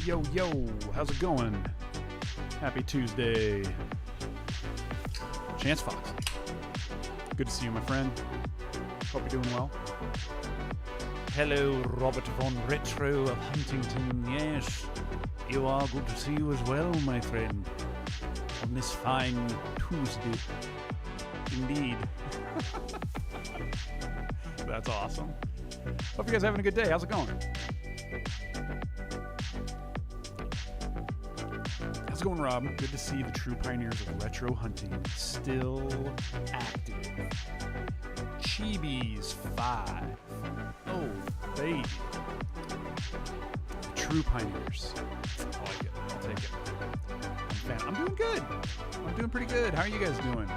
Yo, yo, how's it going? Happy Tuesday. Chance Fox. Good to see you, my friend. Hope you're doing well. Hello, Robert von Retro of Huntington. Yes, you are. Good to see you as well, my friend. On this fine Tuesday. Indeed. That's awesome. Hope you guys are having a good day. How's it going? How's it going, Rob? Good to see the true pioneers of retro hunting still active. Chibi's 5. Oh, baby. True pioneers. I like it. I'll take it. I'm doing good. I'm doing pretty good. How are you guys doing?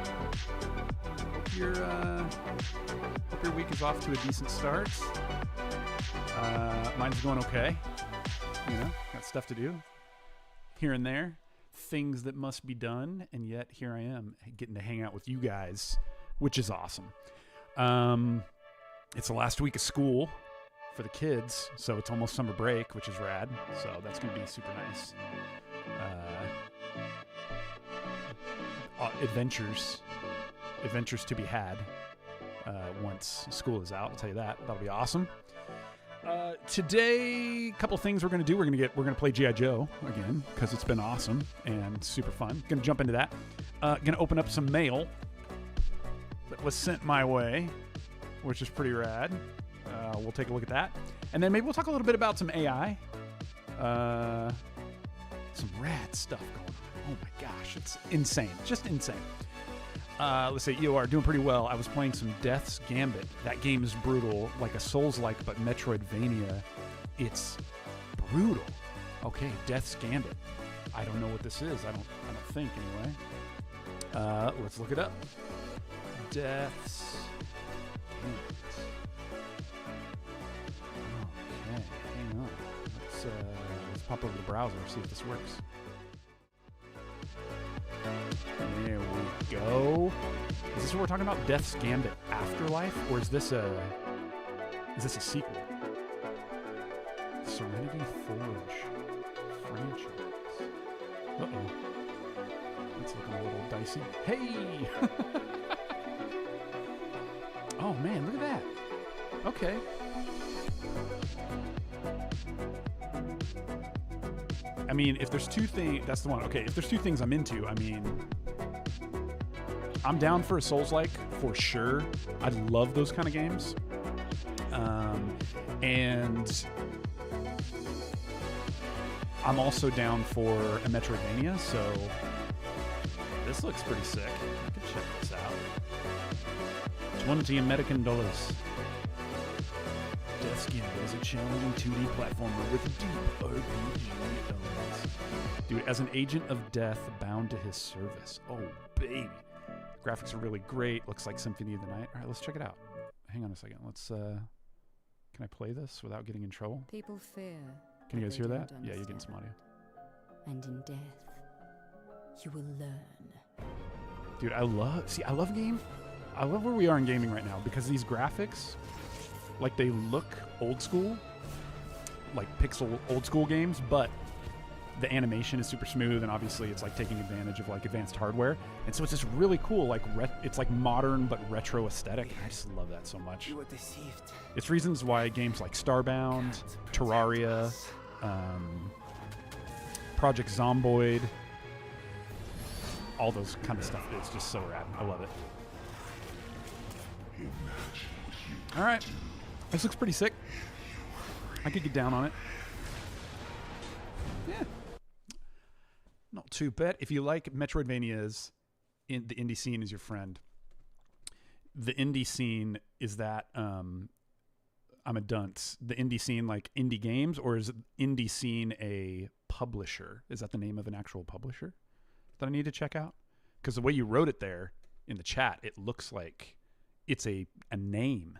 Hope your week is off to a decent start. Mine's going okay. You know, got stuff to do here and there. Things that must be done, and yet here I am getting to hang out with you guys, which is awesome. It's the last week of school for the kids, so it's almost summer break, which is rad. So that's going to be super nice. Adventures to be had once school is out. I'll tell you that. That'll be awesome. Today, a couple things we're going to do. We're going to play G.I. Joe again because it's been awesome and super fun. Going to jump into that. Going to open up some mail that was sent my way, which is pretty rad. We'll take a look at that. And then maybe we'll talk a little bit about some AI. Some rad stuff going on. Oh my gosh, it's insane. Just insane. Let's say EOR, doing pretty well. I was playing some Death's Gambit. That game is brutal, like a Souls-like, but Metroidvania. It's brutal. Okay, Death's Gambit. I don't know what this is. I don't think anyway. Let's look it up. Death's Gambit. Okay, hang on. Let's pop over the browser, see if this works. There we go. Is this what we're talking about? Death's Gambit Afterlife? Or is this a sequel? Serenity Forge franchise. Uh-oh. That's looking a little dicey. Hey! Oh man, look at that. Okay. I mean, if there's two things, that's the one. Okay, if there's two things I'm into, I mean, I'm down for a Souls-like for sure. I love those kind of games. And I'm also down for a Metroidvania, so this looks pretty sick. I could check this out. $20 American. Death's Gambit is a challenging 2D platformer with deep RPG elements. Dude, as an agent of death bound to his service. Oh, baby. Graphics are really great. Looks like Symphony of the Night. All right, let's check it out. Hang on a second. Let's, can I play this without getting in trouble? People fear. Can you guys hear that? Yeah, you're getting some audio. And in death, you will learn. Dude, I love game. I love where we are in gaming right now because these graphics, like they look old school, like pixel old school games, but the animation is super smooth, and obviously it's like taking advantage of like advanced hardware, and so it's just really cool. Like it's like modern but retro aesthetic. And I just love that so much. You were deceived. It's reasons why games like Starbound, Terraria, Project Zomboid, all those kind of stuff. It's just so rad. I love it. All right. This looks pretty sick. I could get down on it. Yeah. Not too bad. If you like Metroidvanias, the indie scene is your friend. The indie scene is that, I'm a dunce. The indie scene, like indie games, or is indie scene a publisher? Is that the name of an actual publisher that I need to check out? Because the way you wrote it there in the chat, it looks like it's a name.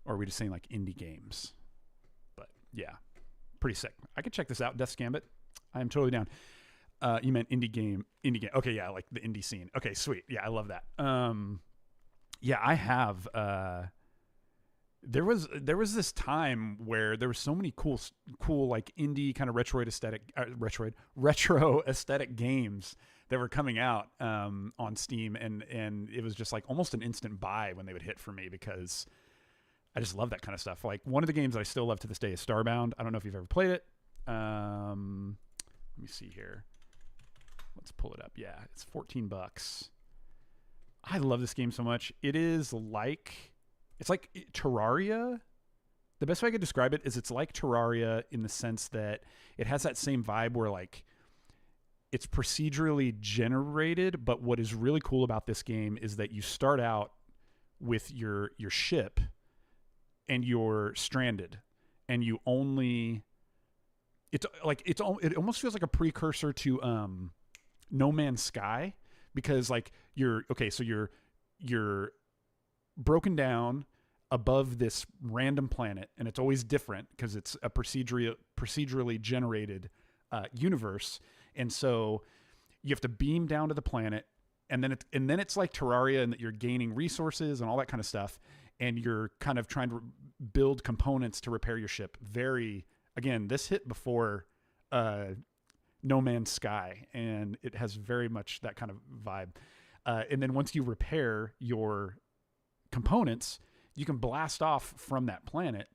Or are we just saying like indie games? But yeah, pretty sick. I could check this out. Death's Gambit. I am totally down. You meant indie game. Okay, yeah, like the indie scene. Okay, sweet. Yeah, I love that. Yeah, I have There was this time where there were so many cool like indie kind of retro aesthetic games that were coming out on Steam, and it was just like almost an instant buy when they would hit for me, because I just love that kind of stuff. Like one of the games that I still love to this day is Starbound. I don't know if you've ever played it. Let me see here. Let's pull it up. Yeah, it's $14. I love this game so much. It's like Terraria. The best way I could describe it is it's like Terraria in the sense that it has that same vibe where like it's procedurally generated, but what is really cool about this game is that you start out with your ship and you're stranded, and you only it almost feels like a precursor to No Man's Sky, because like you're broken down above this random planet, and it's always different because it's a procedurally generated universe, and so you have to beam down to the planet, and then it's like Terraria in that you're gaining resources and all that kind of stuff, and you're kind of trying to build components to repair your ship. Again, this hit before No Man's Sky, and it has very much that kind of vibe. And then once you repair your components, you can blast off from that planet,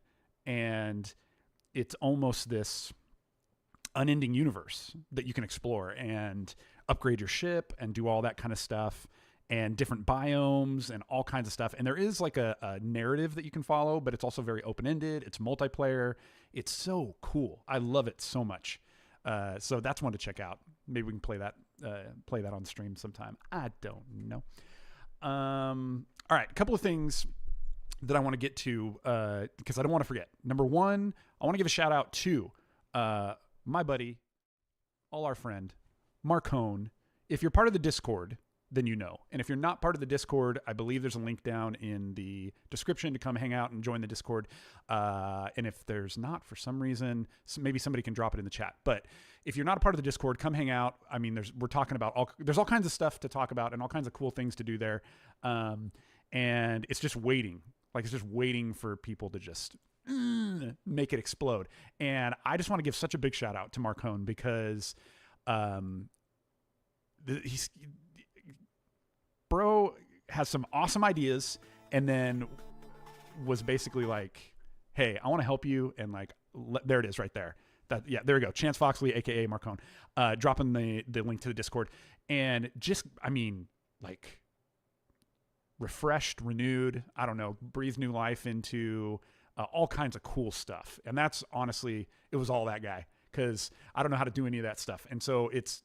and it's almost this unending universe that you can explore and upgrade your ship and do all that kind of stuff, and different biomes and all kinds of stuff. And there is like a narrative that you can follow, but it's also very open-ended. It's multiplayer. It's so cool. I love it so much. So that's one to check out. Maybe we can play that on stream sometime. I don't know. All right, a couple of things that I want to get to because I don't want to forget. Number one, I want to give a shout out to my buddy, our friend, Marcone. If you're part of the Discord, then you know. And if you're not part of the Discord, I believe there's a link down in the description to come hang out and join the Discord. And if there's not, for some reason, maybe somebody can drop it in the chat. But if you're not a part of the Discord, come hang out. I mean, we're talking about there's all kinds of stuff to talk about and all kinds of cool things to do there. And it's just waiting. Like, it's just waiting for people to just make it explode. And I just want to give such a big shout out to Marcone, because bro has some awesome ideas, and then was basically like, hey, I want to help you. And like, there it is right there. There we go. Chance Foxley, aka Marcone, dropping the link to the Discord. And just, I mean, like, refreshed, renewed, I don't know, breathed new life into all kinds of cool stuff. And that's honestly, it was all that guy, because I don't know how to do any of that stuff. And so it's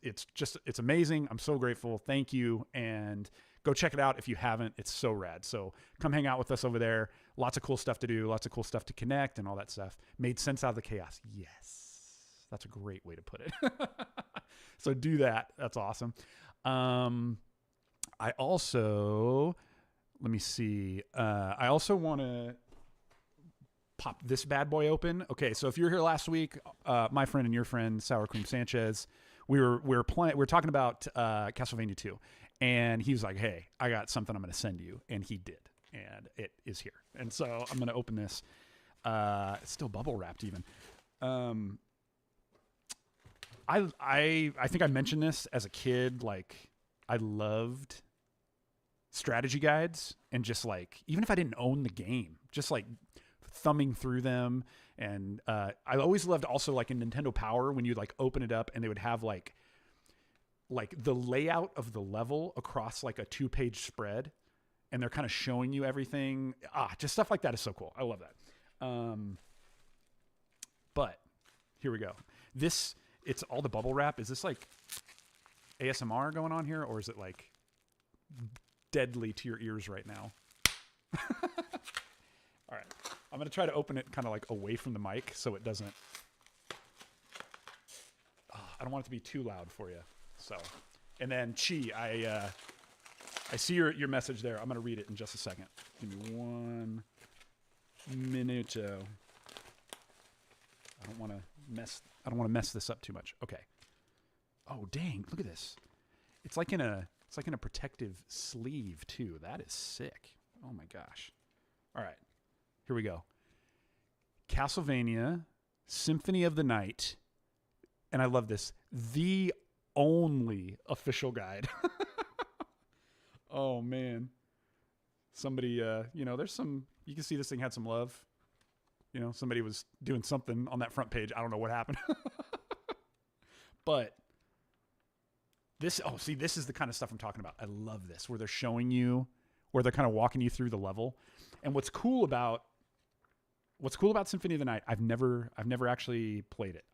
amazing. I'm so grateful. Thank you. And go check it out if you haven't. It's so rad. So come hang out with us over there. Lots of cool stuff to do, lots of cool stuff to connect and all that stuff. Made sense out of the chaos. Yes. That's a great way to put it. So do that. That's awesome. I also, let me see. I also want to pop this bad boy open. Okay, so if you were here last week, my friend and your friend Sour Cream Sanchez, we were talking about Castlevania 2, and he was like, "Hey, I got something I'm going to send you," and he did, and it is here. And so I'm going to open this. It's still bubble wrapped even. I think I mentioned this as a kid. Like, I loved strategy guides, and just like, even if I didn't own the game, just like thumbing through them. And I always loved also like in Nintendo Power, when you'd like open it up and they would have like the layout of the level across like a 2-page spread, and they're kind of showing you everything. Just stuff like that is so cool. I love that. But here we go. It's all the bubble wrap. Is this like ASMR going on here, or is it like deadly to your ears right now? All right. I'm going to try to open it kind of like away from the mic so it doesn't... I don't want it to be too loud for you. So, and then Chi, I see your message there. I'm going to read it in just a second. Give me 1 minute. I don't want to mess this up too much. Okay. Oh, dang. Look at this. It's like in a protective sleeve too. That is sick. Oh my gosh. All right. Here we go. Castlevania Symphony of the Night. And I love this. The only official guide. Oh, man. Somebody, there's some, you can see this thing had some love. Somebody was doing something on that front page. I don't know what happened. But this is the kind of stuff I'm talking about. I love this, where they're showing you, where they're kind of walking you through the level. And what's cool about Symphony of the Night, I've never actually played it.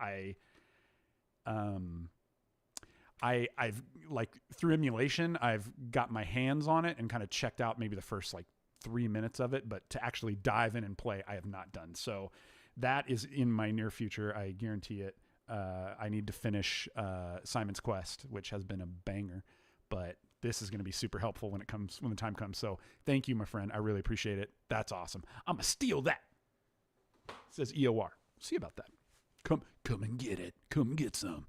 I've like through emulation, I've got my hands on it and kind of checked out maybe the first like 3 minutes of it, but to actually dive in and play, I have not done. So that is in my near future. I guarantee it. I need to finish Simon's Quest, which has been a banger, but this is going to be super helpful when the time comes. So thank you, my friend. I really appreciate it. That's awesome. I'm gonna steal that. It says EOR. See about that. Come and get it. Come get some.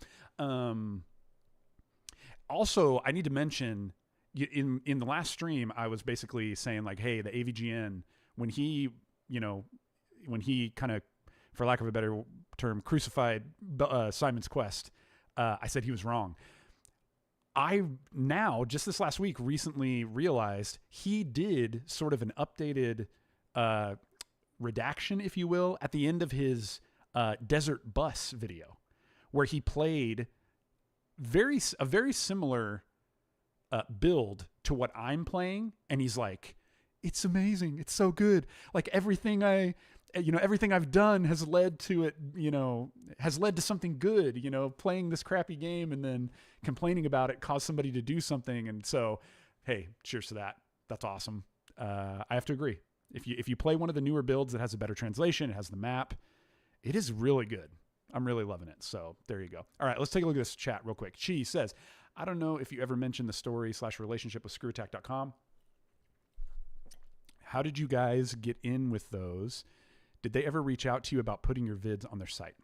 Also, I need to mention in the last stream, I was basically saying like, hey, the AVGN, when he kind of, for lack of a better term, crucified Simon's Quest, I said he was wrong. I now, just this last week, recently realized he did sort of an updated redaction, if you will, at the end of his Desert Bus video, where he played a very similar build to what I'm playing, and he's like, it's amazing, it's so good, like everything I've done has led to it, has led to something good, playing this crappy game and then complaining about it caused somebody to do something. And so, hey, cheers to that. That's awesome. I have to agree. If you play one of the newer builds that has a better translation, it has the map, it is really good. I'm really loving it. So there you go. All right, let's take a look at this chat real quick. Chi says, I don't know if you ever mentioned the story/relationship with ScrewAttack.com. How did you guys get in with those? Did they ever reach out to you about putting your vids on their site?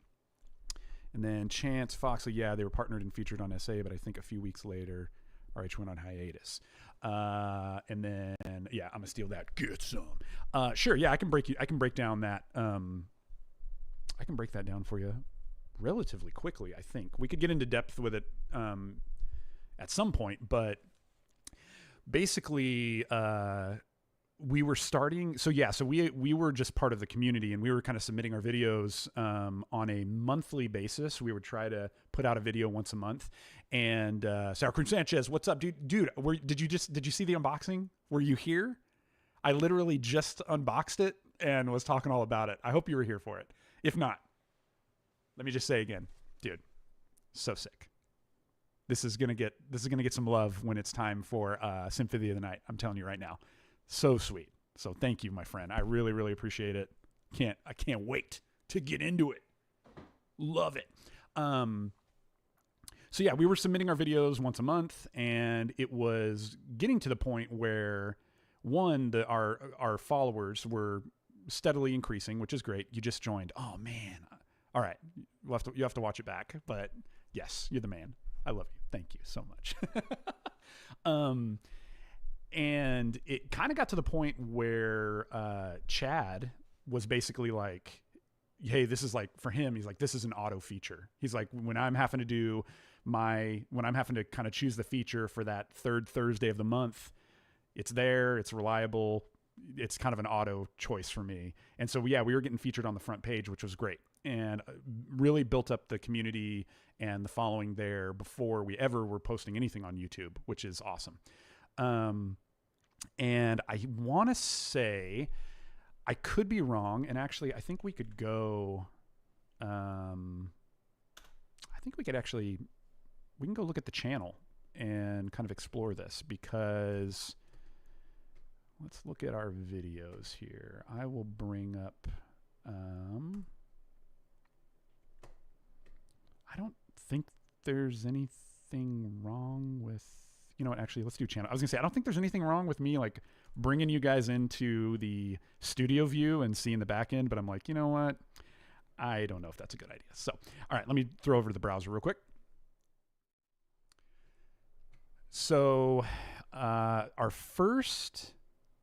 And then Chance Foxley, yeah, they were partnered and featured on SA, but I think a few weeks later, RH went on hiatus. And then, yeah, I'm gonna steal that. Get some. Sure, yeah, I can break down that. I can break that down for you relatively quickly. I think we could get into depth with it at some point, but basically, we were starting. So yeah, so we were just part of the community, and we were kind of submitting our videos on a monthly basis. We would try to put out a video once a month. And Sour Cream Sanchez, what's up, dude? Did you see the unboxing? Were you here? I literally just unboxed it and was talking all about it. I hope you were here for it. If not, let me just say again, dude, so sick. This is gonna get some love when it's time for Symphony of the Night. I'm telling you right now. So sweet. So thank you, my friend. I really, really appreciate it. I can't wait to get into it. Love it. So yeah, we were submitting our videos once a month, and it was getting to the point where our followers were steadily increasing, which is great. You just joined. Oh man. All right. You have to watch it back, but yes, you're the man. I love you. Thank you so much. And it kind of got to the point where Chad was basically like, hey, this is like, for him, he's like, this is an auto feature. He's like, when I'm having to kind of choose the feature for that third Thursday of the month, it's there, it's reliable, it's kind of an auto choice for me. And so, yeah, we were getting featured on the front page, which was great, and really built up the community and the following there before we ever were posting anything on YouTube, which is awesome. And I want to say, I could be wrong, and actually I think we could go, we can go look at the channel and kind of explore this, because let's look at our videos here. I will bring up, I don't think there's anything wrong with, you know what, actually, let's do channel. I was gonna say, I don't think there's anything wrong with me like bringing you guys into the studio view and seeing the back end, but I'm like, you know what? I don't know if that's a good idea. So, all right, let me throw over to the browser real quick. So, our first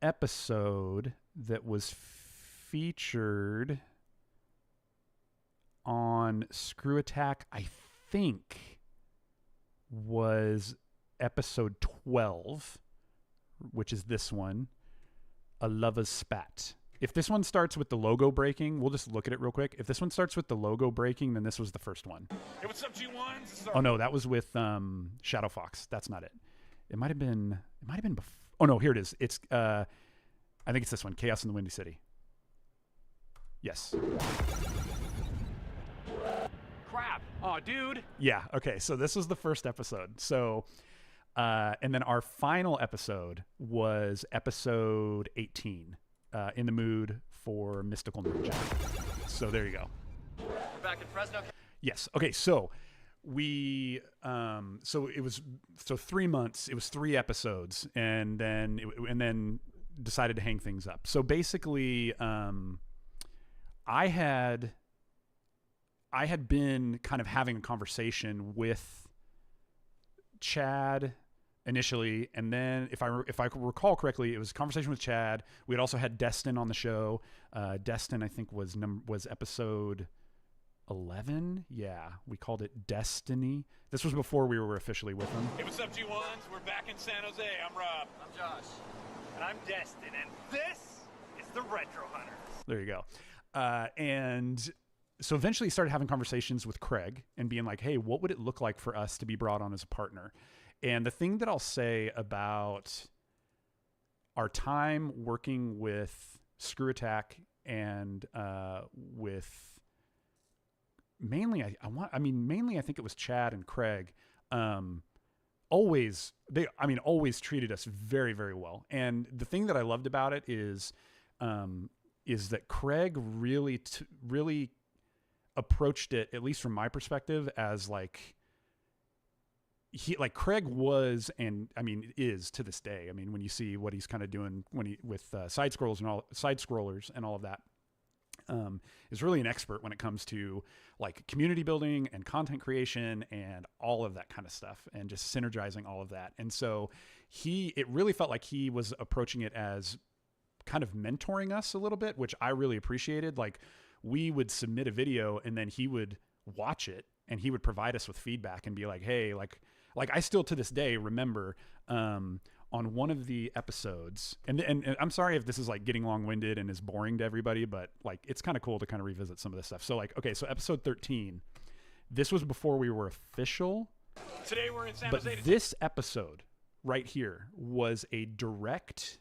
episode that was featured on ScrewAttack, I think, was episode 12, which is this one, A Lover's Spat. If this one starts with the logo breaking, we'll just look at it real quick. If this one starts with the logo breaking, then this was the first one. Hey, what's up, G1s? Oh no, that was with Shadow Fox. That's not it. It might have been before. Oh no, here it is. It's I think it's this one, Chaos in the Windy City. Yes. Crap. Oh, dude. Yeah, okay. So this was the first episode. So and then our final episode was episode 18. In the mood for mystical ninja. So there you go. We're back in Fresno. Yes. Okay. So we, so it was 3 months. It was 3 episodes, and then decided to hang things up. So basically, I had been kind of having a conversation with Chad initially, and then if I recall correctly, it was a conversation with Chad. We had also had Destin on the show. Destin, I think, was episode 11. Yeah, we called it Destiny. This was before we were officially with him. Hey, what's up, G1s? We're back in San Jose. I'm Rob. I'm Josh. And I'm Destin, and this is the Retro Hunters. There you go. And so eventually started having conversations with Craig and being like, hey, what would it look like for us to be brought on as a partner? And the thing that I'll say about our time working with ScrewAttack and with mainly, I think it was Chad and Craig, always treated us very, very well. And the thing that I loved about it is that Craig really approached it, at least from my perspective, as Craig was, and is to this day. When you see what he's kind of doing with side scrollers and all of that, is really an expert when it comes to community building and content creation and all of that kind of stuff, and just synergizing all of that. And so it really felt like he was approaching it as kind of mentoring us a little bit, which I really appreciated. We would submit a video and then he would watch it and he would provide us with feedback and be like, hey, I still to this day remember on one of the episodes, and I'm sorry if this is getting long-winded and is boring to everybody, but it's kind of cool to kind of revisit some of this stuff. So so episode 13, this was before we were official. Today we're in San But Jose. this episode right here was a direct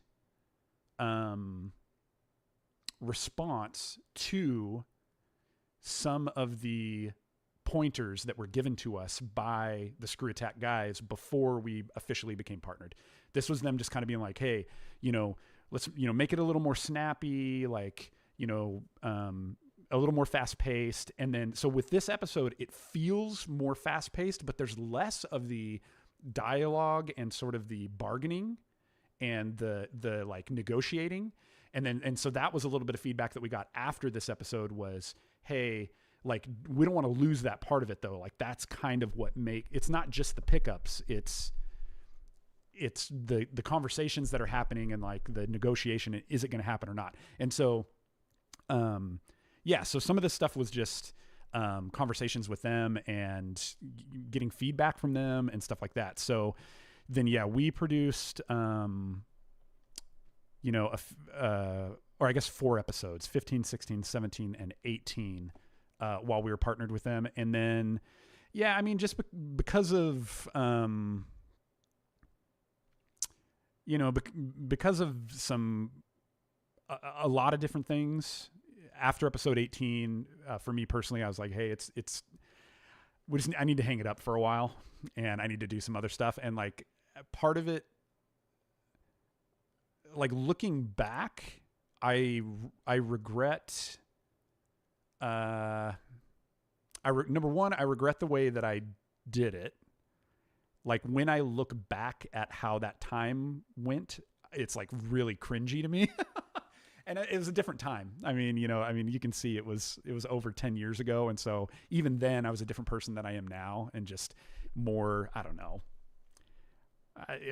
response to some of the pointers that were given to us by the ScrewAttack guys before we officially became partnered. This was them just kind of being like, hey, let's, make it a little more snappy, a little more fast paced. And then, so with this episode, it feels more fast paced, but there's less of the dialogue and sort of the bargaining and the negotiating. And so that was a little bit of feedback that we got after this episode was, hey, we don't want to lose that part of it though. That's kind of what it's not just the pickups. It's the conversations that are happening and the negotiation. Is it going to happen or not? And so, so some of this stuff was just, conversations with them and getting feedback from them and stuff like that. So then, we produced, or I guess 4 episodes, 15, 16, 17, and 18, while we were partnered with them. And then, just because of, because of a lot of different things after episode 18, for me personally, I was like, hey, I need to hang it up for a while and I need to do some other stuff. And part of it, looking back, I regret, number one, I regret the way that I did it. When I look back at how that time went, it's really cringy to me. And it was a different time. You can see it was over 10 years ago. And so even then I was a different person than I am now, and just more, I don't know.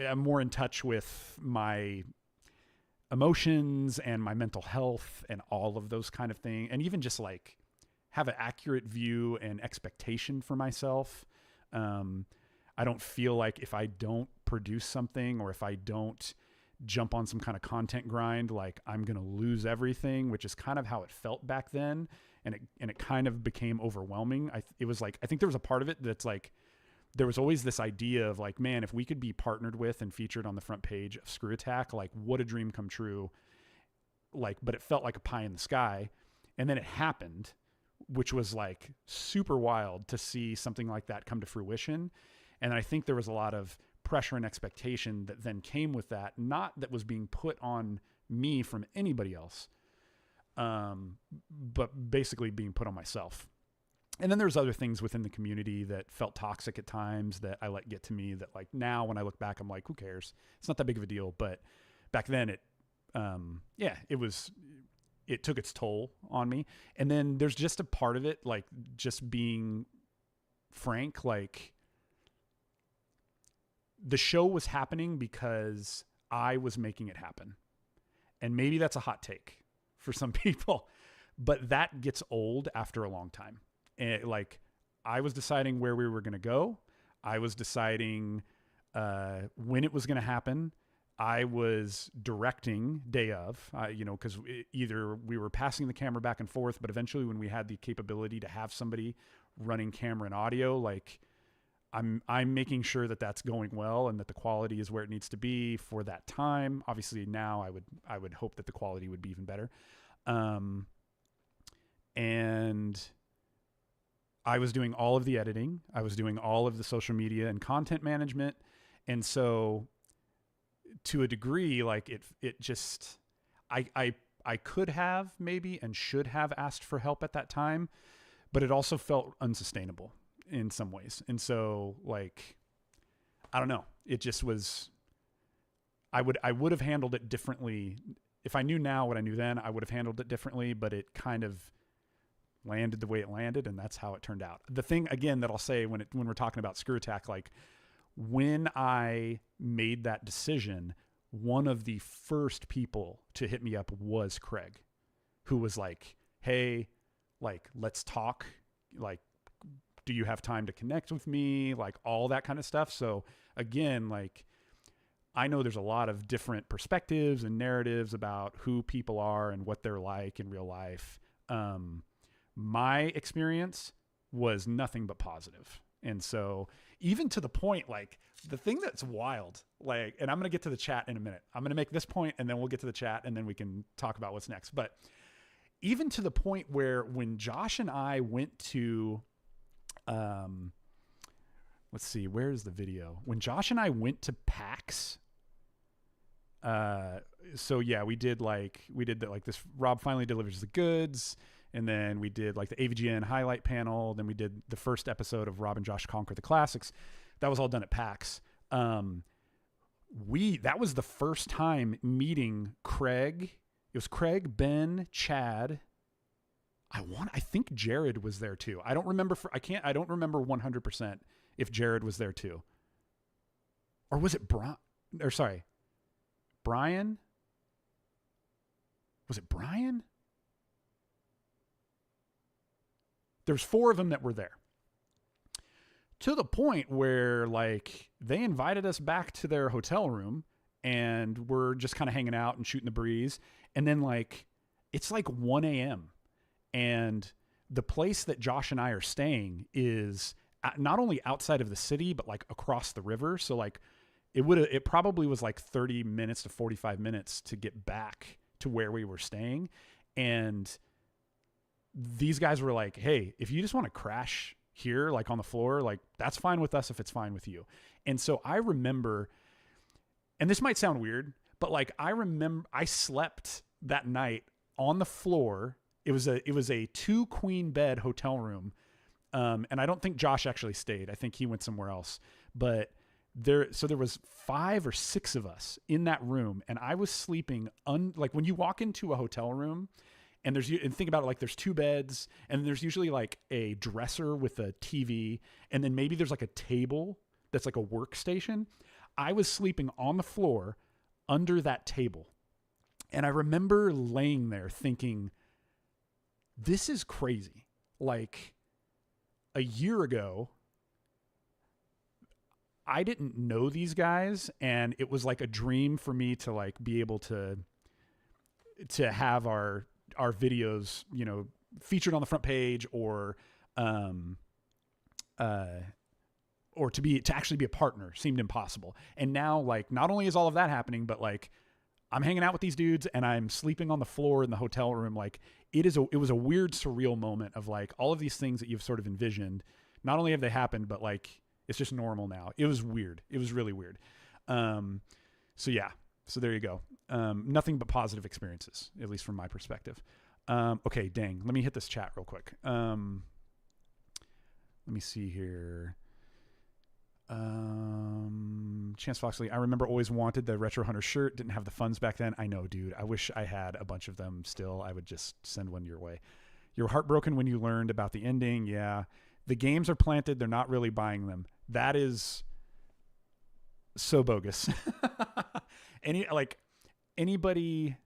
I'm more in touch with my emotions and my mental health and all of those kind of things, and even just like have an accurate view and expectation for myself. I don't feel like if I don't produce something or if I don't jump on some kind of content grind, like I'm going to lose everything, which is kind of how it felt back then. And it kind of became overwhelming. It was like, I think there was a part of it that's like, there was always this idea of like, man, if we could be partnered with and featured on the front page of ScrewAttack, like what a dream come true. Like, but it felt like a pie in the sky. And then it happened, which was like super wild to see something like that come to fruition. And I think there was a lot of pressure and expectation that then came with that, not that was being put on me from anybody else, but basically being put on myself. And then there's other things within the community that felt toxic at times that I let get to me that like now when I look back, I'm like, who cares? It's not that big of a deal. But back then it took its toll on me. And then there's just a part of it, like just being frank, like the show was happening because I was making it happen. And maybe that's a hot take for some people, but that gets old after a long time. And like I was deciding where we were going to go. I was deciding when it was going to happen. I was directing day of, because either we were passing the camera back and forth, but eventually when we had the capability to have somebody running camera and audio, like I'm making sure that that's going well and that the quality is where it needs to be for that time. Obviously now I would hope that the quality would be even better. And I was doing all of the editing. I was doing all of the social media and content management. And so to a degree, like it just, I could have maybe and should have asked for help at that time, but it also felt unsustainable in some ways. And so like, I don't know, it just was, I would have handled it differently. If I knew now what I knew then, I would have handled it differently, but it kind of landed the way it landed, and that's how it turned out. The thing again that I'll say when we're talking about ScrewAttack, like when I made that decision, one of the first people to hit me up was Craig, who was like, hey, like, let's talk. Like, do you have time to connect with me? Like all that kind of stuff. So again, like I know there's a lot of different perspectives and narratives about who people are and what they're like in real life. My experience was nothing but positive. And so even to the point, like the thing that's wild, like, and I'm going to get to the chat in a minute. I'm going to make this point and then we'll get to the chat and then we can talk about what's next. But even to the point where when Josh and I went to, let's see, where's the video? When Josh and I went to PAX, so yeah, we did this Rob Finally Delivers the Goods. And then we did like the AVGN highlight panel. Then we did the first episode of Rob and Josh Conquer the Classics. That was all done at PAX. That was the first time meeting Craig. It was Craig, Ben, Chad. I think Jared was there too. I don't remember 100% if Jared was there too. Or was it Brian? Was it Brian? There's 4 of them that were there. To the point where like they invited us back to their hotel room and we're just kind of hanging out and shooting the breeze. And then like, it's like 1 a.m. and the place that Josh and I are staying is not only outside of the city, but like across the river. So like it probably was like 30 minutes to 45 minutes to get back to where we were staying. And these guys were like, hey, if you just want to crash here, like on the floor, like that's fine with us if it's fine with you. And so I remember, and this might sound weird, but like I remember I slept that night on the floor. It was a 2 queen bed hotel room. And I don't think Josh actually stayed. I think he went somewhere else, but there was 5 or 6 of us in that room. And I was sleeping like when you walk into a hotel room, and think about it, like there's 2 beds and there's usually like a dresser with a TV. And then maybe there's like a table that's like a workstation. I was sleeping on the floor under that table. And I remember laying there thinking, this is crazy. Like, a year ago, I didn't know these guys, and it was like a dream for me to like be able to have our videos, you know, featured on the front page, or to actually be a partner seemed impossible. And now, like, not only is all of that happening, but like, I'm hanging out with these dudes and I'm sleeping on the floor in the hotel room. Like, it was a weird, surreal moment of like all of these things that you've sort of envisioned. Not only have they happened, but like, it's just normal now. It was weird. It was really weird. So yeah, so there you go. Nothing but positive experiences, at least from my perspective. Okay, dang. Let me hit this chat real quick. Let me see here. Chance Foxley, I remember always wanted the Retro Hunter shirt. Didn't have the funds back then. I know, dude. I wish I had a bunch of them still. I would just send one your way. You're heartbroken when you learned about the ending. Yeah. The games are planted. They're not really buying them. That is so bogus. Anybody,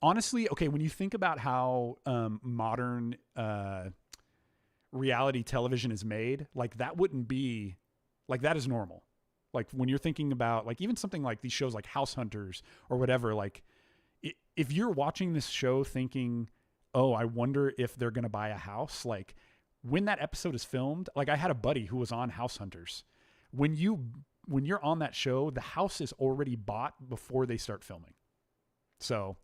honestly, okay, when you think about how modern reality television is made, like, that wouldn't be, like, that is normal. Like, when you're thinking about, like, even something like these shows like House Hunters or whatever, like, if you're watching this show thinking, oh, I wonder if they're going to buy a house, like, when that episode is filmed, like, I had a buddy who was on House Hunters. When you're on that show, the house is already bought before they start filming. So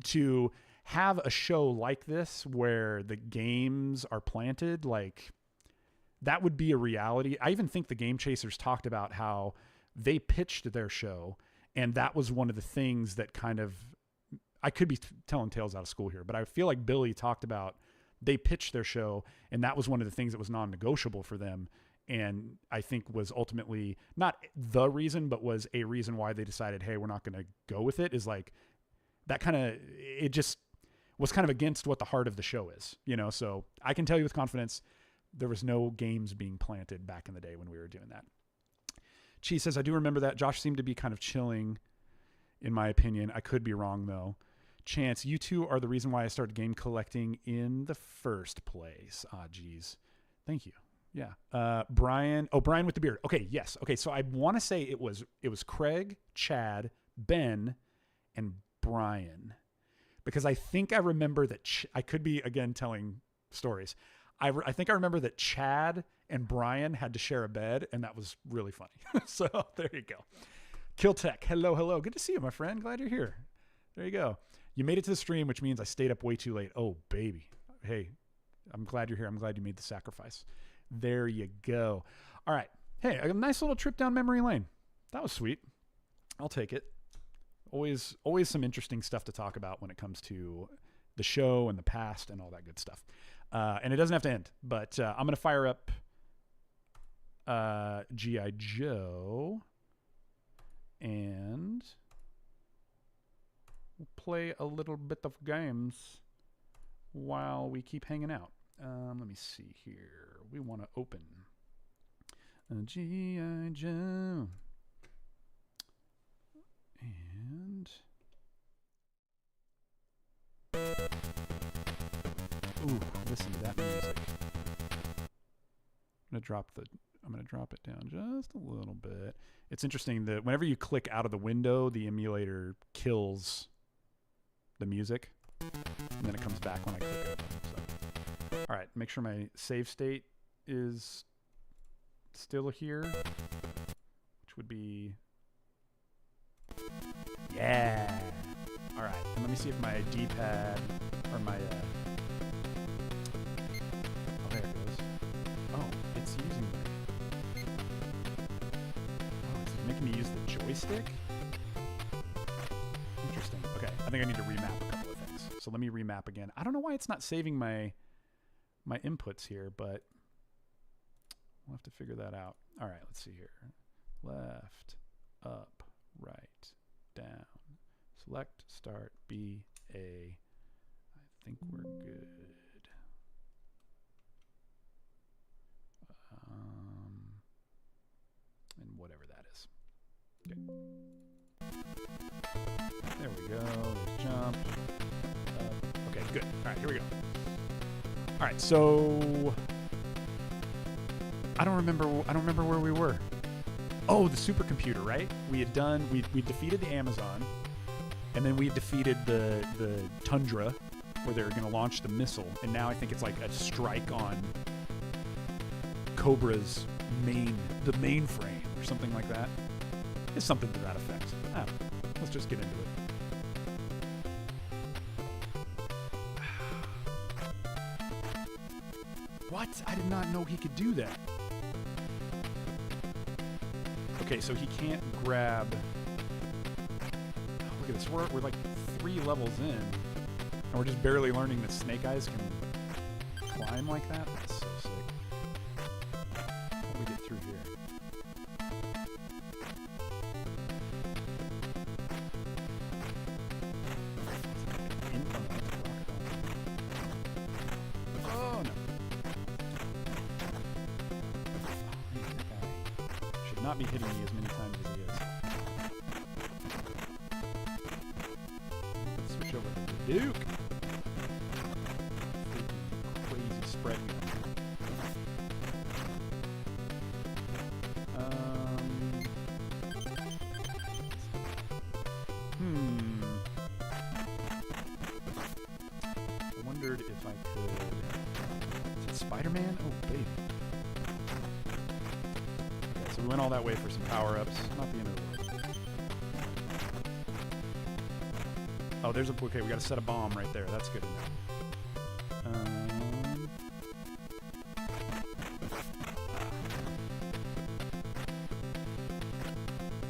to have a show like this where the games are planted, like, that would be a reality. I even think the Game Chasers talked about how they pitched their show, and that was one of the things that kind of, I could be telling tales out of school here, but I feel like Billy talked about they pitched their show, and that was one of the things that was non-negotiable for them. And I think was ultimately not the reason, but was a reason why they decided, hey, we're not going to go with it, is like that kind of, it just was kind of against what the heart of the show is, you know? So I can tell you with confidence, there was no games being planted back in the day when we were doing that. Chi says, I do remember that. Josh seemed to be kind of chilling, in my opinion. I could be wrong, though. Chance, you two are the reason why I started game collecting in the first place. Ah, geez. Thank you. Yeah. Brian with the beard. Okay. Yes. Okay. So I want to say it was Craig, Chad, Ben, and Brian, because I think I remember that I could be, again, telling stories. I think I remember that Chad and Brian had to share a bed, and that was really funny. So there you go. Kill Tech. Hello. Good to see you, my friend. Glad you're here. There you go. You made it to the stream, which means I stayed up way too late. Oh, baby. Hey, I'm glad you're here. I'm glad you made the sacrifice. There you go. All right. Hey, a nice little trip down memory lane. That was sweet. I'll take it. Always some interesting stuff to talk about when it comes to the show and the past and all that good stuff. And it doesn't have to end, but I'm going to fire up G.I. Joe, and we'll play a little bit of games while we keep hanging out. Let me see here. We want to open G.I. Joe. And ooh, listen to that music. I'm gonna drop it down just a little bit. It's interesting that whenever you click out of the window, the emulator kills the music, and then it comes back when I click it. So, all right, make sure my save state is still here, which would be, yeah. All right, and let me see if my D-pad or my oh, there it goes. Oh, it's using it's making me use the joystick. Interesting. Okay, I think I need to remap a couple of things. So let me remap again. I don't know why it's not saving my inputs here, but we'll have to figure that out. All right, let's see here. Left, up, right, down. Select, start, B, A. I think we're good. And whatever that is. Okay. There we go. Good. All right, here we go. All right, so I don't remember where we were. Oh, the supercomputer, right? We defeated the Amazon, and then we defeated the Tundra, where they were going to launch the missile, and now I think it's like a strike on Cobra's the mainframe or something like that. It's something to that effect. Let's just get into it. What? I did not know he could do that. Okay, so he can't grab... Oh, look at this. We're like 3 levels in, and we're just barely learning that Snake Eyes can climb like that. That's so sick. How do we get through here? Oh, no. Should not be hitting me as many times as he is. Let's switch over to the Duke. Freaking crazy spread. I wondered if I could... Is it Spider-Man? Oh, baby. Okay, so we went all that way for some power-ups. Not the end of the world. Oh, there's a... Okay, we got to set a bomb right there. That's good enough.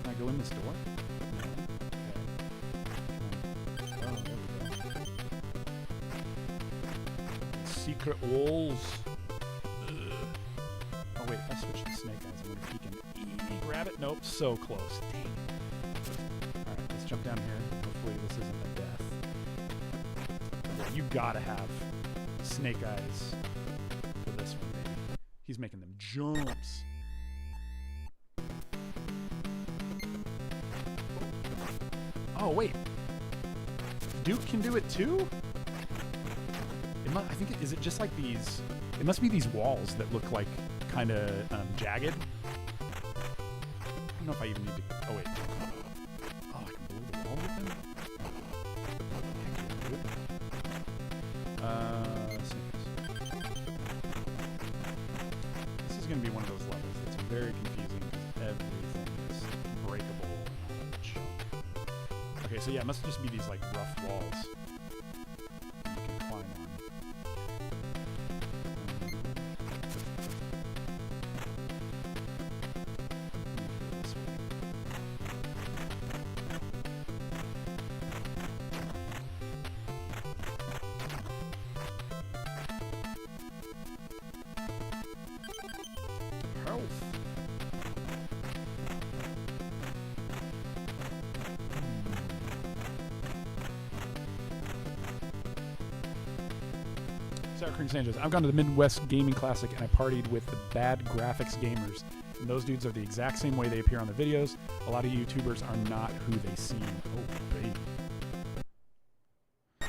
Can I go in this door? No. Okay. Oh, there we go. Secret walls. Ugh. Oh, wait. If I switch to Snake Eyes, I wonder if he can grab it. Nope. So close. Dang. Alright, let's jump down here. Hopefully this isn't a death. Yeah, you gotta have Snake Eyes for this one, baby. He's making them jumps. Oh, wait. Duke can do it too? I think is it just like these... It must be these walls that look like kind of jagged. I don't know if I even need to... Oh, wait. Oh, I can blow the wall open? This is going to be one of those levels that's very confusing because everything is breakable and all that junk. Okay, so yeah, it must just be these like rough walls that you can climb on. Sanchez, I've gone to the Midwest Gaming Classic and I partied with the bad graphics gamers. And those dudes are the exact same way they appear on the videos. A lot of YouTubers are not who they seem. Oh, baby.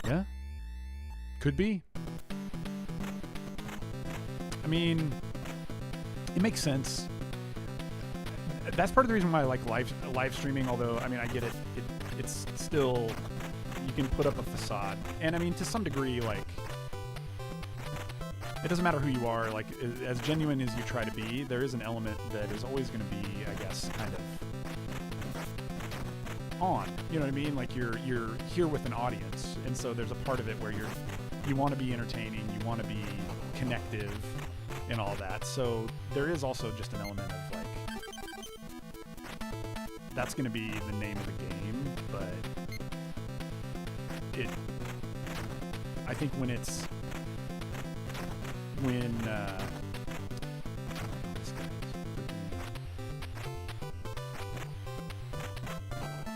Yeah? Could be. I mean, it makes sense. That's part of the reason why I like live streaming, although, I mean, I get it. It's still, you can put up a facade. And I mean, to some degree, like, it doesn't matter who you are, like, as genuine as you try to be, there is an element that is always going to be, I guess, kind of on. You know what I mean? Like, you're here with an audience, and so there's a part of it where you want to be entertaining, you want to be connective, and all that. So there is also just an element of, like, that's going to be the name of the game, but I think when I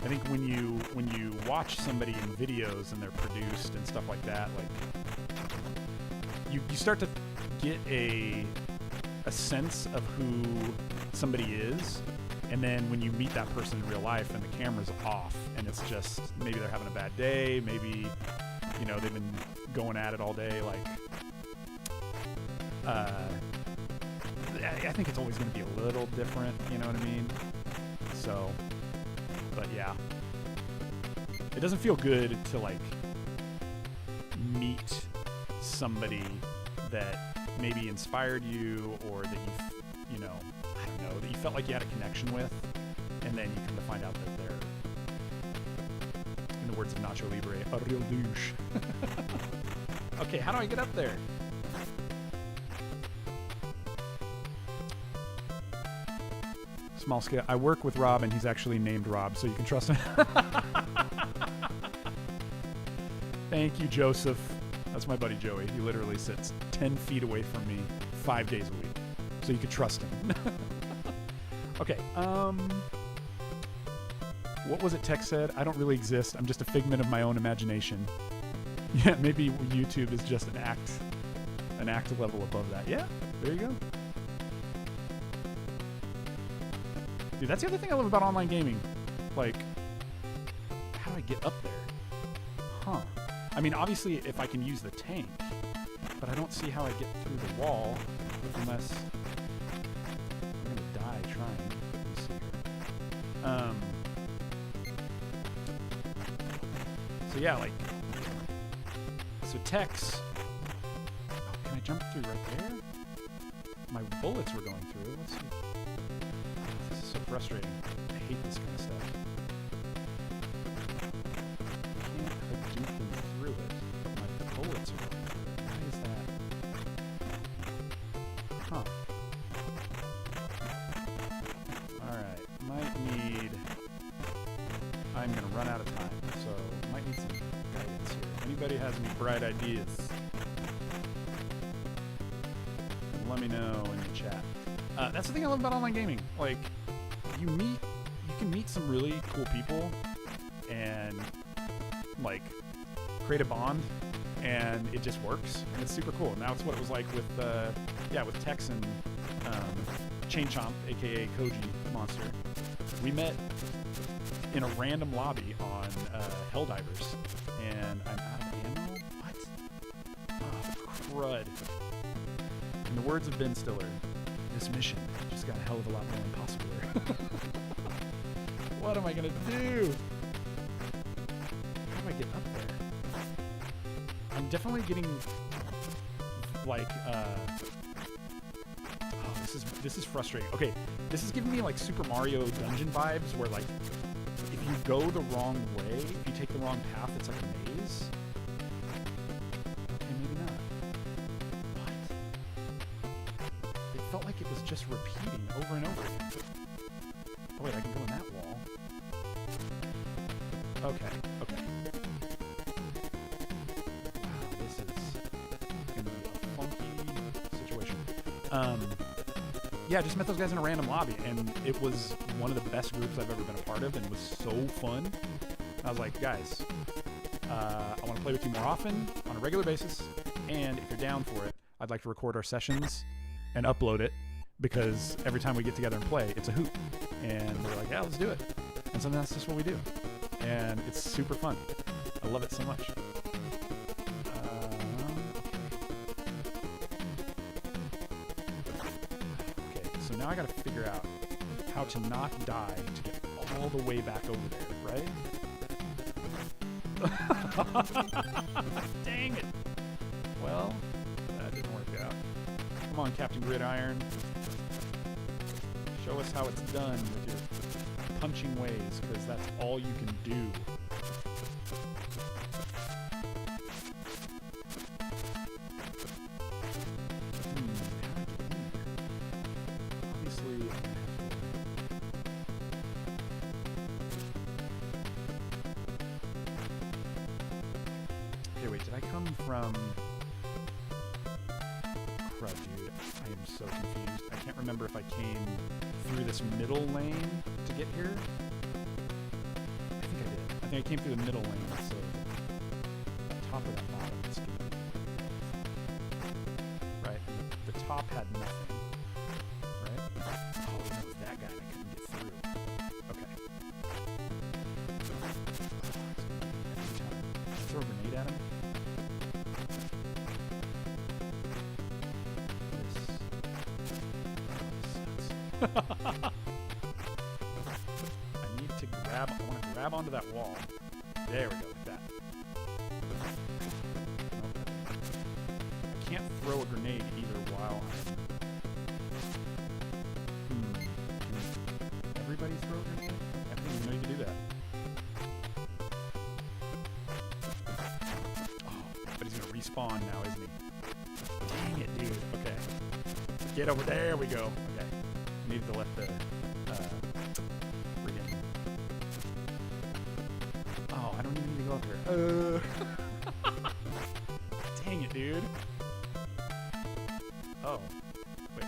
think when you watch somebody in videos and they're produced and stuff like that, like you start to get a sense of who somebody is, and then when you meet that person in real life and the camera's off and it's just maybe they're having a bad day, maybe You know, they've been going at it all day. Like, I think it's always going to be a little different. You know what I mean? So, but yeah, it doesn't feel good to like meet somebody that maybe inspired you, or that you know, I don't know, that you felt like you had a connection with, and then you come to find out that they're, in the words of Nacho Libre, a real douche. Okay, how do I get up there? Small scale. I work with Rob, and he's actually named Rob, so you can trust him. Thank you, Joseph. That's my buddy Joey. He literally sits 10 feet away from me 5 days a week, so you can trust him. Okay, what was it Tex said? I don't really exist. I'm just a figment of my own imagination. Yeah, maybe YouTube is just an act level above that. Yeah, there you go. Dude, that's the other thing I love about online gaming. Like, how do I get up there? Huh. I mean, obviously, if I can use the tank, but I don't see how I get through the wall unless I'm gonna die trying. Let me see here. So yeah, like, so Tex. Oh, can I jump through right there? My bullets were going through. Let's see. This is so frustrating. I hate this kind of stuff. I can't Hadouken through it, but my bullets are going through it. Why is that? Huh. Alright, might need... I'm gonna run out of time, so might need some guidance here. Anybody has any bright ideas? Let me know in the chat. That's the thing I love about online gaming. Like, you can meet some really cool people and like create a bond, and it just works, and it's super cool. And that's what it was like with with Taxan, Chain Chomp, aka Koji Monster. We met in a random lobby on Helldivers, and I'm out of ammo. What? Oh, crud. In the words of Ben Stiller, this mission just got a hell of a lot more impossible. What am I gonna do? How do I get up there? I'm definitely getting like oh, this is frustrating. Okay, this is giving me like Super Mario dungeon vibes, where like if you go the wrong way, if you take the wrong path, it's like a maze. Okay, maybe not. What? It felt like it was just repeating over and over again. Oh wait, I can go in that wall. Okay. Wow, this is gonna be a funky situation. Yeah, I just met those guys in a random lobby, and it was one of the best groups I've ever been a part of, and it was so fun. I was like, guys, I want to play with you more often, on a regular basis, and if you're down for it, I'd like to record our sessions and upload it, because every time we get together and play, it's a hoot. And we're like, yeah, let's do it. And so that's just what we do. And it's super fun. I love it so much. Okay, so now I gotta figure out how to not die to get all the way back over there, right? Dang it! Well, that didn't work out. Come on, Captain Gridiron. Show us how it's done with your punching ways, because that's all you can do. Obviously, I'm gonna have to... Okay, wait, did I come from... Crud, dude. I am so confused. I can't remember if I came through this middle lane to get here. I think I did. I think I came through the middle lane, so the top of that bottom is good. Right, and the top had nothing. Right? Oh, that was that guy that I couldn't get through. Okay. Throw a grenade at him? I need to grab. I want to grab onto that wall. There we go, like that. I can't throw a grenade either while Everybody throw a grenade? I didn't even know you could do that. Oh, but he's gonna respawn now, isn't he? Dang it, dude. Okay. Get over there. We go. Okay. Needed to let the friggin'. Oh, I don't even need to go up here. Dang it, dude. Oh. Wait.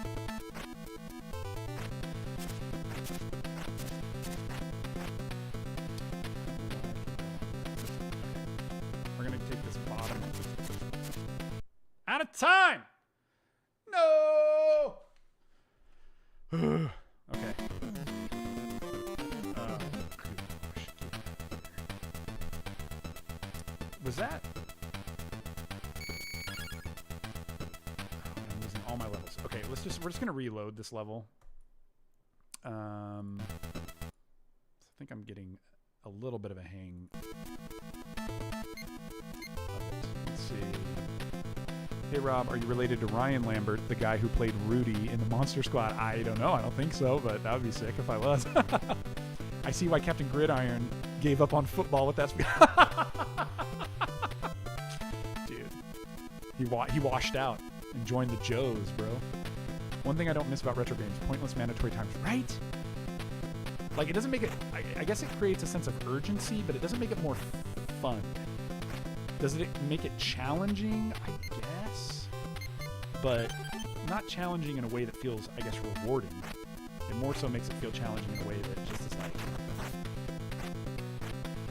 We're gonna take this bottom. Out of time! No! Okay. Was that? I'm losing all my levels. Okay, we're just gonna reload this level. So I think I'm getting a little bit of a hang of it. Let's see. Hey Rob, are you related to Ryan Lambert, the guy who played Rudy in the Monster Squad? I don't know, I don't think so, but that would be sick if I was. I see why Captain Gridiron gave up on football with that. Dude, he washed out and joined the Joes, bro. One thing I don't miss about retro games, pointless mandatory times, right? Like, it doesn't make it, I guess it creates a sense of urgency, but it doesn't make it more fun. Does it make it challenging? I guess. But not challenging in a way that feels, I guess, rewarding. It more so makes it feel challenging in a way that just is like,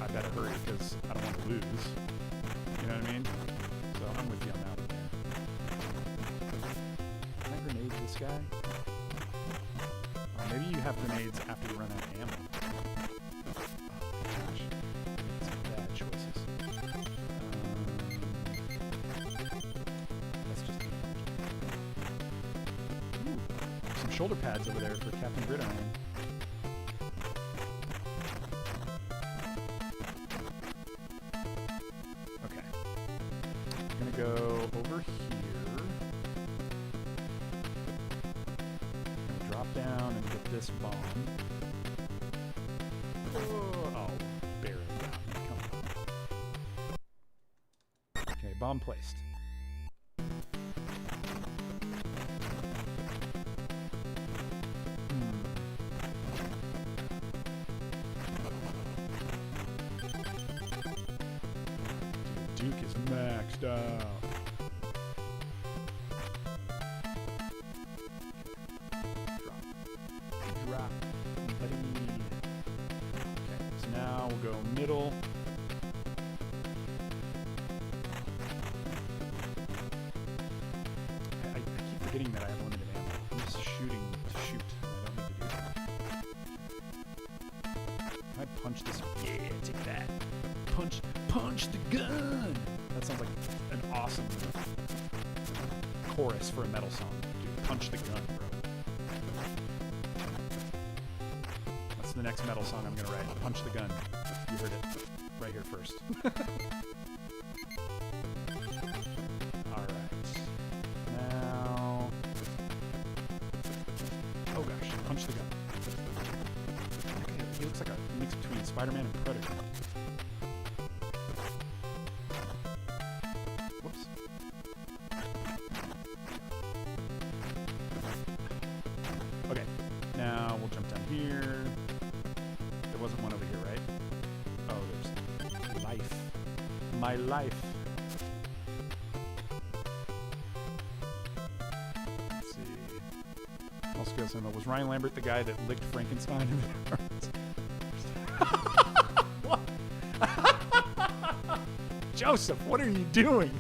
I better hurry because I don't want to lose. You know what I mean? So I'm with you on that one. Can I grenade this guy? Or maybe you have grenades after you run out of ammo. Oh my gosh. Some bad choices. Let's just do some shoulder pads over there for Captain Gridiron. Okay. I'm gonna go over here. I'm gonna drop down and get this bomb. Oh, barely got me. Come on. Okay, bomb placed. Duke is maxed out. Drop. Buddy. Okay, so now we'll go middle. I keep forgetting that I have limited ammo. I'm just shooting to shoot. I don't need to do that. Can I punch this? Yeah, take that. Punch the gun! That sounds like an awesome chorus for a metal song. Dude, punch the gun, bro. That's the next metal song I'm gonna write. Punch the gun. You heard it right here first. Alright. Now... Oh gosh, punch the gun. He looks like a mix between Spider-Man and Predator. Okay, now we'll jump down here. There wasn't one over here, right? Oh, there's life. My life. Let's see. I'll scale some. Was Ryan Lambert the guy that licked Frankenstein in the arms? What? Joseph, what are you doing?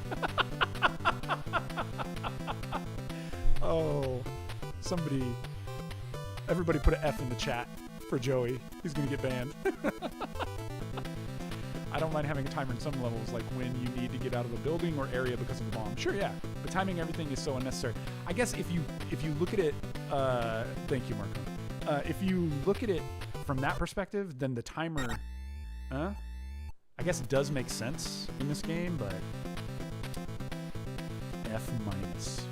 Oh, everybody put an F in the chat for Joey. He's gonna get banned. I don't mind having a timer in some levels, like when you need to get out of a building or area because of the bomb. Sure, yeah, but timing everything is so unnecessary. I guess if you look at it, thank you, Marco. if you look at it from that perspective, then the timer, I guess it does make sense in this game, but F minus.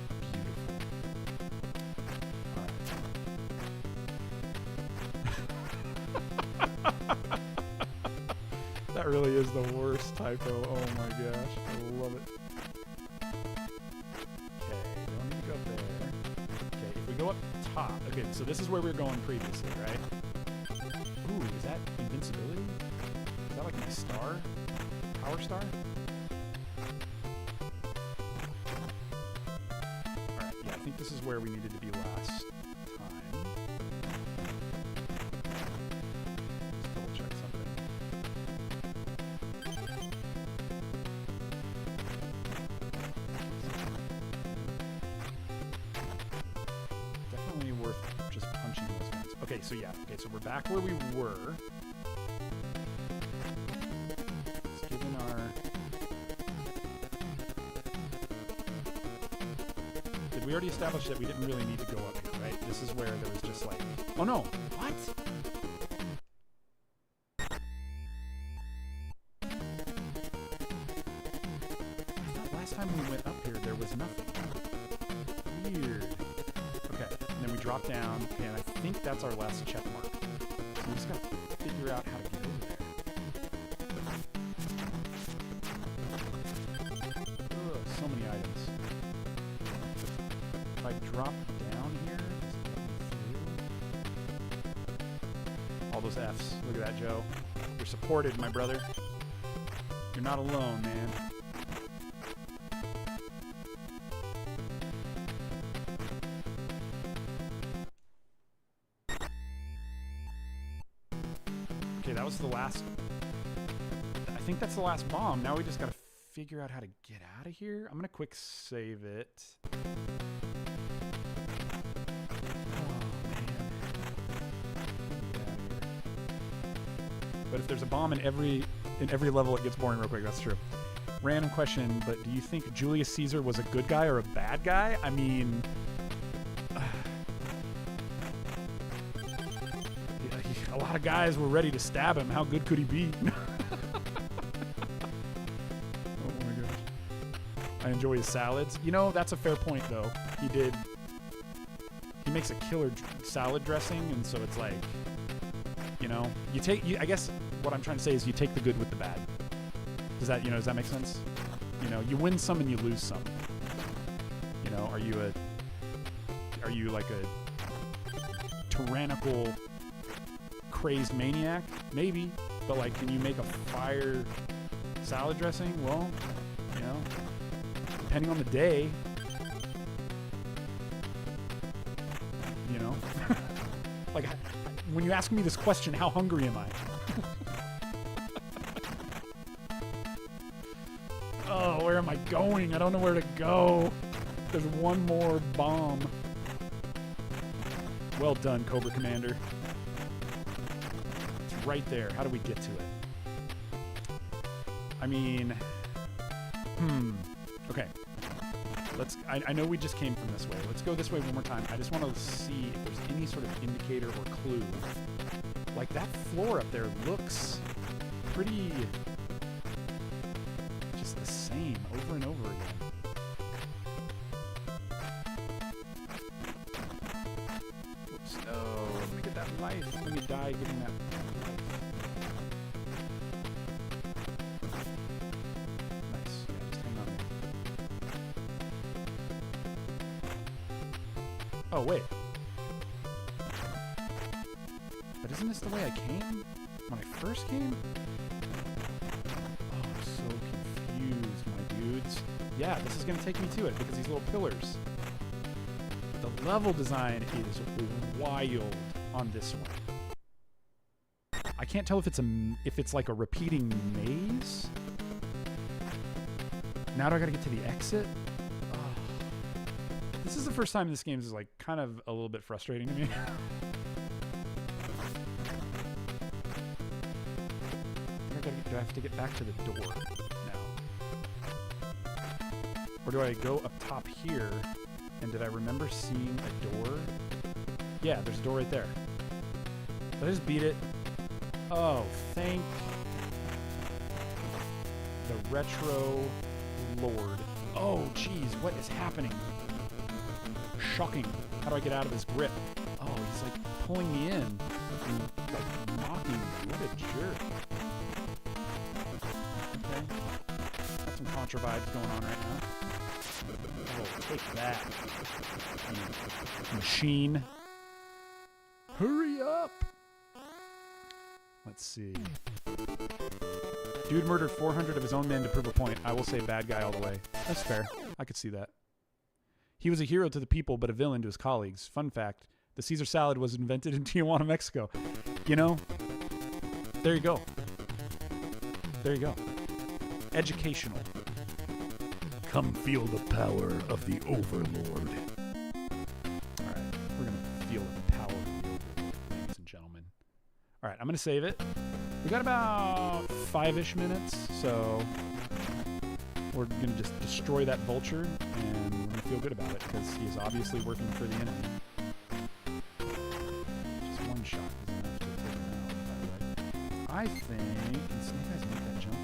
That really is the worst typo. Oh my gosh. I love it. Okay, don't need to go up there. Okay, if we go up top. Okay, so this is where we were going previously, right? Ooh, is that invincibility? Is that like my star? Power star? Alright, yeah, I think this is where we needed to be last time. Let's double check something. Definitely worth just punching those guns. Okay, so yeah, okay, so we're back where we were. Let's give in our... Did we already establish that we didn't really need to go up here, right? This is where there was just like... Oh no! What? I thought last time we went up here there was nothing. Weird. Okay, and then we drop down, and I think that's our last check mark. So we just gotta figure out how to get over there. Ugh, so many items. If I drop down here, does it let me through? All those Fs. Look at that, Joe. You're supported, my brother. You're not alone, man. Okay, that was the last... I think that's the last bomb. Now we just gotta figure out how to get out of here. I'm gonna quick save it. But if there's a bomb in every level, it gets boring real quick. That's true. Random question, but do you think Julius Caesar was a good guy or a bad guy? I mean, a lot of guys were ready to stab him. How good could he be? Oh my gosh. I enjoy his salads. You know, that's a fair point, though. He makes a killer salad dressing, and so it's like, you know, I guess what I'm trying to say is you take the good with the bad. Does that make sense? You know, you win some and you lose some. You know, are you like a tyrannical, crazed maniac? Maybe. But like, can you make a fire salad dressing? Well, you know, depending on the day. You know? Like, when you ask me this question, how hungry am I? Oh, where am I going? I don't know where to go. There's one more bomb. Well done, Cobra Commander. It's right there. How do we get to it? I mean... Okay. I know we just came from this way. Let's go this way one more time. I just want to see if there's any sort of indicator or clue. Like, that floor up there looks pretty... just the same over and over again. Whoops. No, let me get that life. Let me die getting that life. Nice. Yeah, just hang on there. Oh, wait. But isn't this the way I came? When I first came? Oh, I'm so confused, my dudes. Yeah, this is going to take me to it because these little pillars. The level design is wild on this one. I can't tell if it's like a repeating maze. Now do I got to get to the exit? This is the first time this game is like kind of a little bit frustrating to me. Do I have to get back to the door now? Or do I go up top here? And did I remember seeing a door? Yeah, there's a door right there. Did I just beat it? Oh, thank the retro lord. Oh, geez, what is happening? Shocking. How do I get out of his grip? Oh, he's like pulling me in and like mocking me. What a jerk. Okay. Got some contra vibes going on right now. Oh, take that. Machine. Hurry up. Let's see. Dude murdered 400 of his own men to prove a point. I will say bad guy all the way. That's fair. I could see that. He was a hero to the people, but a villain to his colleagues. Fun fact, the Caesar salad was invented in Tijuana, Mexico. You know, there you go. There you go. Educational. Come feel the power of the Overlord. All right, we're going to feel the power of the Overlord, ladies and gentlemen. All right, I'm going to save it. We got about 5-ish minutes, so we're going to just destroy that vulture, and we're going to feel good about it, because he is obviously working for the enemy. Just one shot is enough to take him out, by the way. I think... Can Snake Eyes make that jump?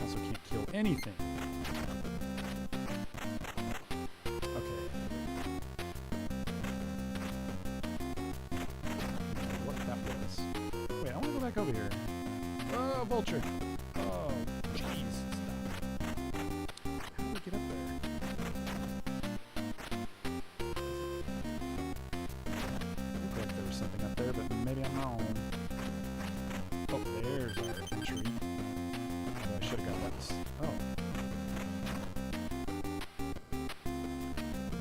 Also can't kill anything. Back over here. Oh, vulture. Oh, jeez. Stop. How do we get up there? Looked like there was something up there, but maybe I'm wrong. Oh, there's our entry. Oh, I should have got this. Oh.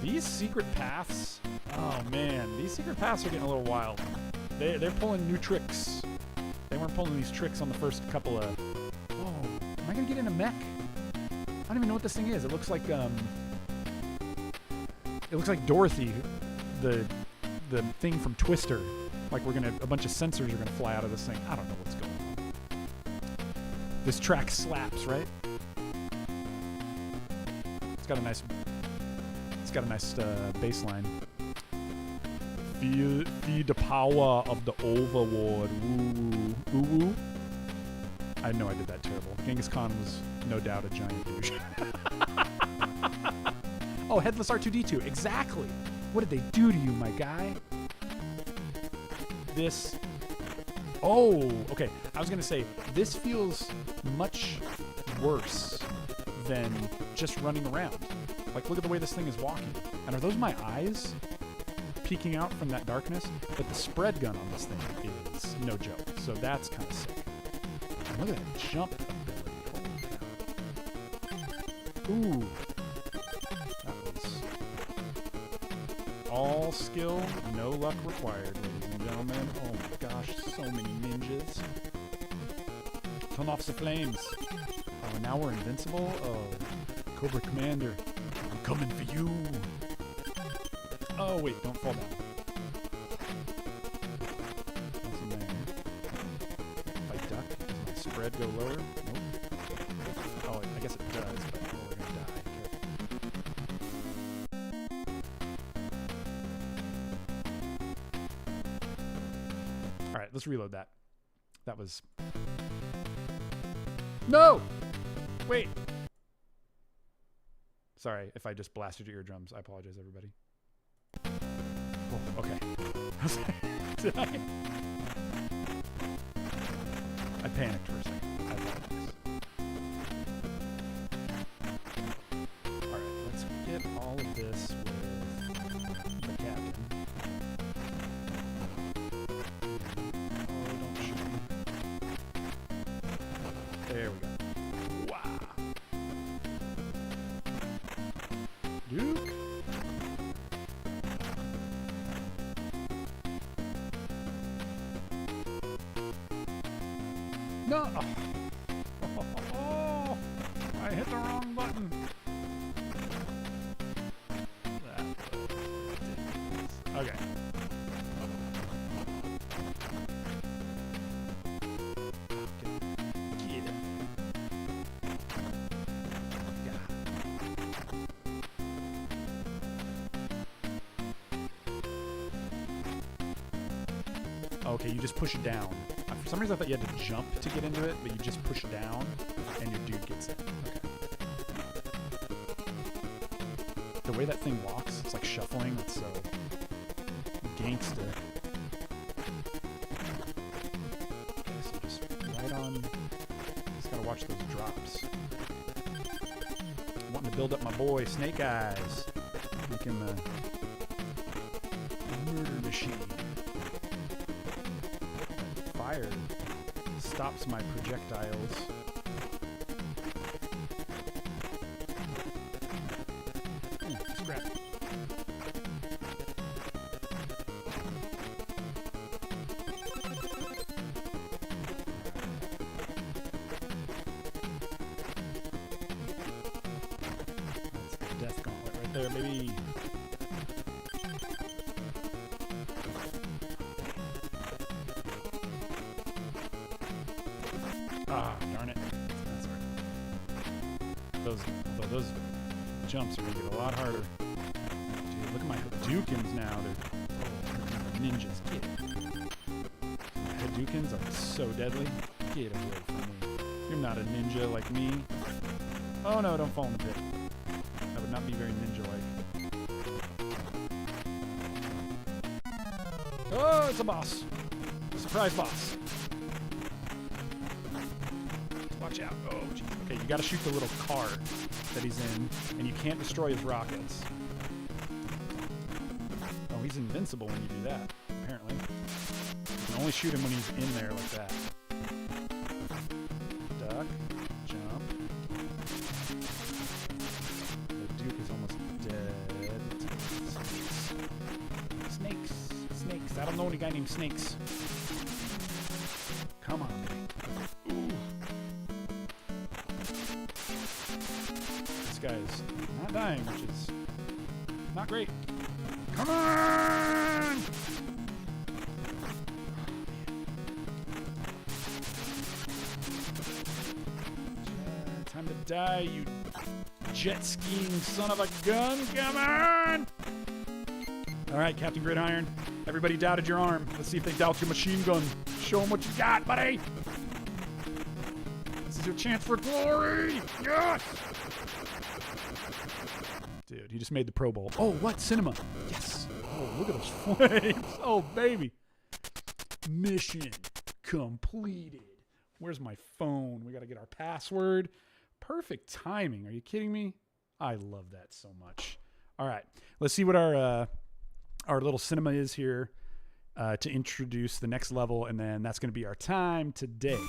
These secret paths. Oh, man. These secret paths are getting a little wild. They're pulling new tricks. They weren't pulling these tricks on the first couple of... Whoa. Am I going to get in a mech? I don't even know what this thing is. It looks like, Dorothy, the thing from Twister. Like a bunch of sensors are going to fly out of this thing. I don't know what's going on. This track slaps, right? It's got a nice bass line. Feel the power of the Overlord. Woo woo. Woo woo. I know I did that terrible. Genghis Khan was no doubt a giant douche. Oh, headless R2-D2. Exactly. What did they do to you, my guy? This. Oh, okay. I was going to say, this feels much worse than just running around. Like, look at the way this thing is walking. And are those my eyes peeking out from that darkness? But the spread gun on this thing is no joke. So that's kind of sick. And look at that jump ability. Holy cow. Ooh. That was all skill, no luck required, ladies and gentlemen. Oh my gosh, so many ninjas. Turn off the flames. Oh, now we're invincible? Oh, Cobra Commander, I'm coming for you. Oh, wait, don't fall down. Nothing there. If I duck, does my spread go lower? Nope. Oh, I guess it does, but we're going to die. Careful. Alright, let's reload that. That was... No! Wait! Sorry if I just blasted your eardrums. I apologize, everybody. Oh, okay. Did I? I panicked for a second. I apologize. Alright, let's get all of this with the captain. Oh, don't shoot me. There we go. Wow. Duke. No! Oh, I hit the wrong button. That was ridiculous. Okay. Get him. Yeah. Okay, you just push it down. For some reason, I thought you had to jump to get into it, but you just push it down, and your dude gets in. Okay. The way that thing walks, it's like shuffling. It's so gangsta. Okay, so just right on. Just gotta watch those drops. I'm wanting to build up my boy Snake Eyes. Make him a murder machine. Fire stops my projectiles. Just grab it. That's the death gauntlet right there, baby. Ah, darn it. That's all right. Those jumps are going to get a lot harder. Dude, look at my Hadoukens now. They're ninjas. Get it. Hadoukens are so deadly. Get away from me. You're not a ninja like me. Oh no, don't fall in the pit. That would not be very ninja-like. Oh, it's a boss. A surprise boss. Watch out. Oh, geez. Okay, you gotta shoot the little car that he's in, and you can't destroy his rockets. Oh, he's invincible when you do that, apparently. You can only shoot him when he's in there like that. Duck. Jump. The Duke is almost dead. Snakes. Snakes. I don't know any guy named Snakes. Come on, baby. Ooh. This guy's not dying, which is not great. Come on! Time to die, you jet skiing son of a gun. Come on! All right, Captain Gridiron. Everybody doubted your arm. Let's see if they doubt your machine gun. Show them what you got, buddy. This is your chance for glory. Yes! Dude, he just made the Pro Bowl. Oh, what? Cinema. Yes. Oh, look at those flames. Oh, baby. Mission completed. Where's my phone? We got to get our password. Perfect timing. Are you kidding me? I love that so much. All right. Let's see what our little cinema is here to introduce the next level, and then that's going to be our time today.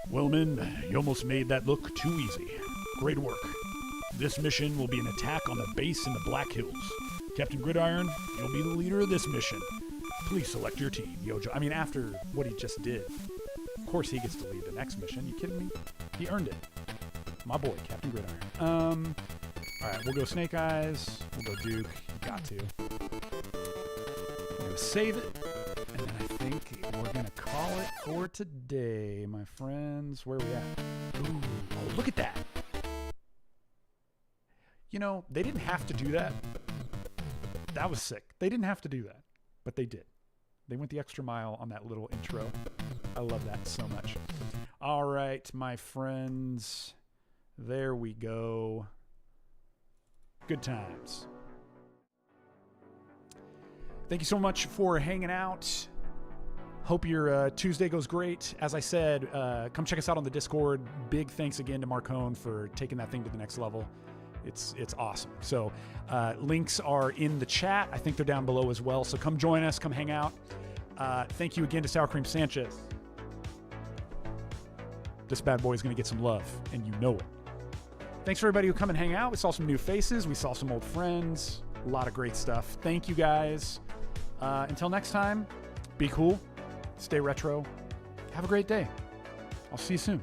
Well, men, you almost made that look too easy. Great work. This mission will be an attack on the base in the Black Hills. Captain Gridiron, you'll be the leader of this mission. Please select your team, Yojo. I mean, after what he just did, of course he gets to lead the next mission. You kidding me? He earned it. My boy, Captain Gridiron. All right, we'll go Snake Eyes. We'll go Duke. You got to. We're going to save it. And then I think we're going to call it for today, my friends. Where are we at? Ooh, oh, look at that. You know, they didn't have to do that. That was sick. They didn't have to do that, but they did. They went the extra mile on that little intro. I love that so much. All right, my friends. There we go. Good times. Thank you so much for hanging out. Hope your Tuesday goes great. As I said, come check us out on the Discord. Big thanks again to Marcone for taking that thing to the next level. It's awesome. So links are in the chat. I think they're down below as well. So come join us. Come hang out. Thank you again to Sour Cream Sanchez. This bad boy is going to get some love, and you know it. Thanks for everybody who come and hang out. We saw some new faces. We saw some old friends. A lot of great stuff. Thank you, guys. Until next time, be cool. Stay retro. Have a great day. I'll see you soon.